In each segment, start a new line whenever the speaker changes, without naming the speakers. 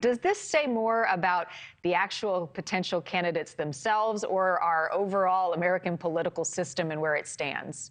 Does this say more about the actual potential candidates themselves or our overall American political system and where it stands?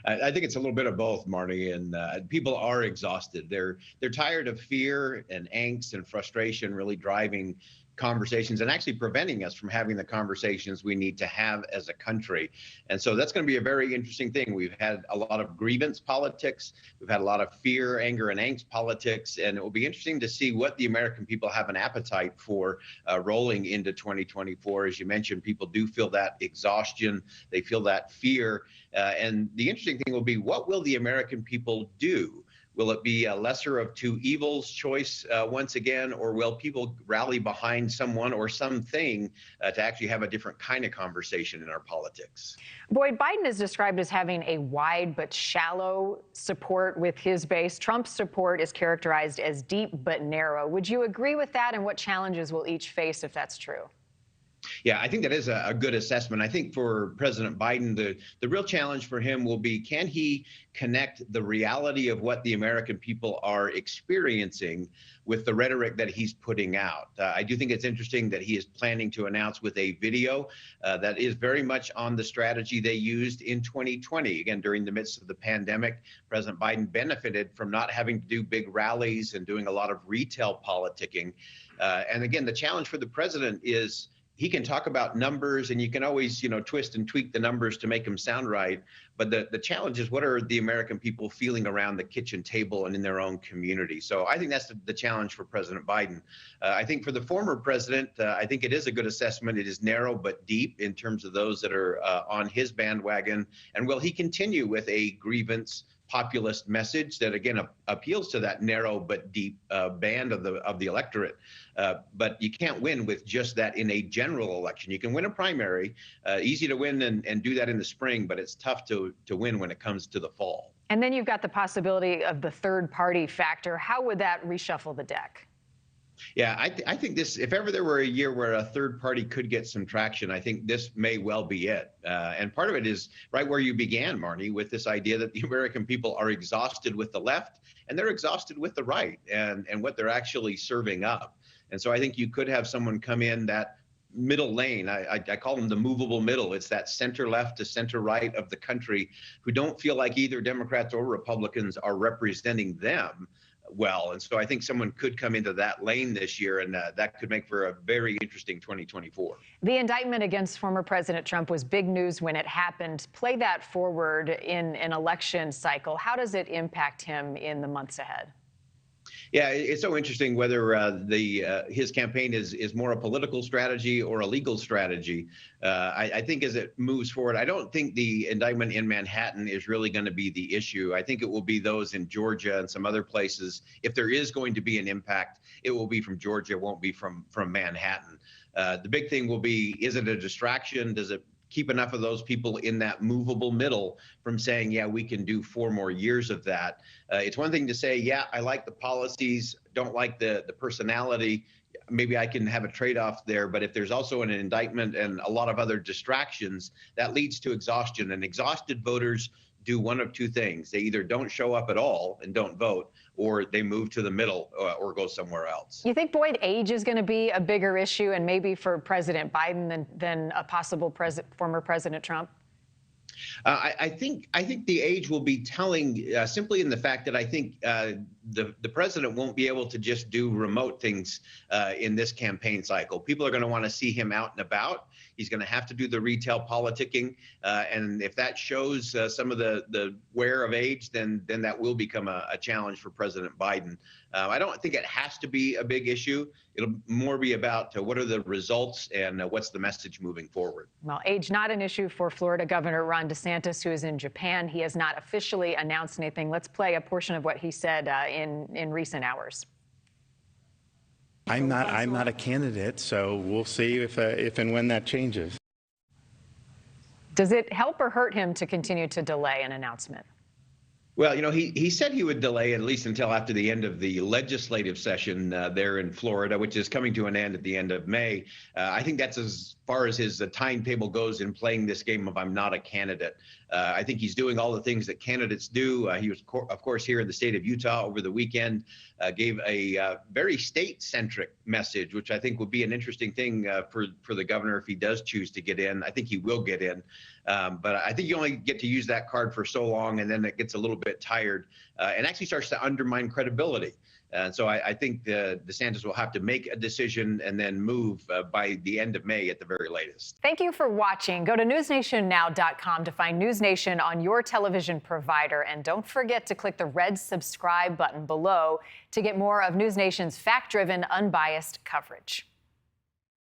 I think it's a little bit of both, Marnie, and people are exhausted. They're tired of fear and angst and frustration really driving conversations and actually preventing us from having the conversations we need to have as a country. And so that's going to be a very interesting thing. We've had a lot of grievance politics. We've had a lot of fear, anger, and angst politics. And it will be interesting to see what the American people have an appetite for rolling into 2024. As you mentioned, people do feel that exhaustion. They feel that fear. And the interesting thing will be, what will the American people do? Will it be a lesser of two evils choice once again, or will people rally behind someone or something to actually have a different kind of conversation in our politics?
Boyd, Biden is described as having a wide but shallow support with his base. Trump's support is characterized as deep but narrow. Would you agree with that, and what challenges will each face if that's true?
Yeah, I think that is a good assessment. I think for President Biden, the real challenge for him will be, can he connect the reality of what the American people are experiencing with the rhetoric that he's putting out? I do think it's interesting that he is planning to announce with a video that is very much on the strategy they used in 2020. Again, during the midst of the pandemic, President Biden benefited from not having to do big rallies and doing a lot of retail politicking. And again, the challenge for the president is, he can talk about numbers, and you can always, twist and tweak the numbers to make them sound right. But the challenge is, what are the American people feeling around the kitchen table and in their own community? So I think that's the challenge for President Biden. I think for the former president, I think it is a good assessment. It is narrow but deep in terms of those that are on his bandwagon. And will he continue with a grievance populist message that, again, appeals to that narrow but deep band of the electorate? But you can't win with just that in a general election. You can win a primary, easy to win and do that in the spring, but it's tough to win when it comes to the fall.
And then you've got the possibility of the third party factor. How would that reshuffle the deck?
Yeah, I think this, if ever there were a year where a third party could get some traction, I think this may well be it. And part of it is right where you began, Marnie, with this idea that the American people are exhausted with the left and they're exhausted with the right and what they're actually serving up. And so I think you could have someone come in that middle lane. I call them the movable middle. It's that center left to center right of the country who don't feel like either Democrats or Republicans are representing them well. And so I think someone could come into that lane this year, and that could make for a very interesting 2024.
The indictment against former President Trump was big news when it happened. Play that forward in an election cycle. How does it impact him in the months ahead?
Yeah, it's so interesting whether his campaign is more a political strategy or a legal strategy. I think as it moves forward, I don't think the indictment in Manhattan is really going to be the issue. I think it will be those in Georgia and some other places. If there is going to be an impact, it will be from Georgia. It won't be from Manhattan. The big thing will be, is it a distraction? Does it keep enough of those people in that movable middle from saying, yeah, we can do 4 more years of that? It's one thing to say, yeah, I like the policies, don't like the personality. Maybe I can have a trade-off there. But if there's also an indictment and a lot of other distractions, that leads to exhaustion. And exhausted voters do one of two things. They either don't show up at all and don't vote, or they move to the middle or go somewhere else.
You think, Boyd, age is going to be a bigger issue, and maybe for President Biden than a possible former President Trump?
I think the age will be telling simply in the fact that I think the president won't be able to just do remote things in this campaign cycle. People are going to want to see him out and about. He's going to have to do the retail politicking. And if that shows some of the wear of age, then that will become a challenge for President Biden. I don't think it has to be a big issue. It'll more be about what are the results and what's the message moving forward.
Well, age not an issue for Florida Governor Ron DeSantis, who is in Japan. He has not officially announced anything. Let's play a portion of what he said in recent hours.
I'm not a candidate, so we'll see if and when that changes.
Does it help or hurt him to continue to delay an announcement?
Well, he said he would delay at least until after the end of the legislative session there in Florida, which is coming to an end at the end of May. I think that's as far far as his timetable goes in playing this game of I'm not a candidate. I think he's doing all the things that candidates do. He was, of course, here in the state of Utah over the weekend, gave a very state-centric message, which I think would be an interesting thing for the governor if he does choose to get in. I think he will get in. But I think you only get to use that card for so long, and then it gets a little bit tired and actually starts to undermine credibility. And so I think DeSantis will have to make a decision and then move by the end of May at the very latest.
Thank you for watching. Go to newsnationnow.com to find NewsNation on your television provider. And don't forget to click the red subscribe button below to get more of NewsNation's fact-driven, unbiased coverage.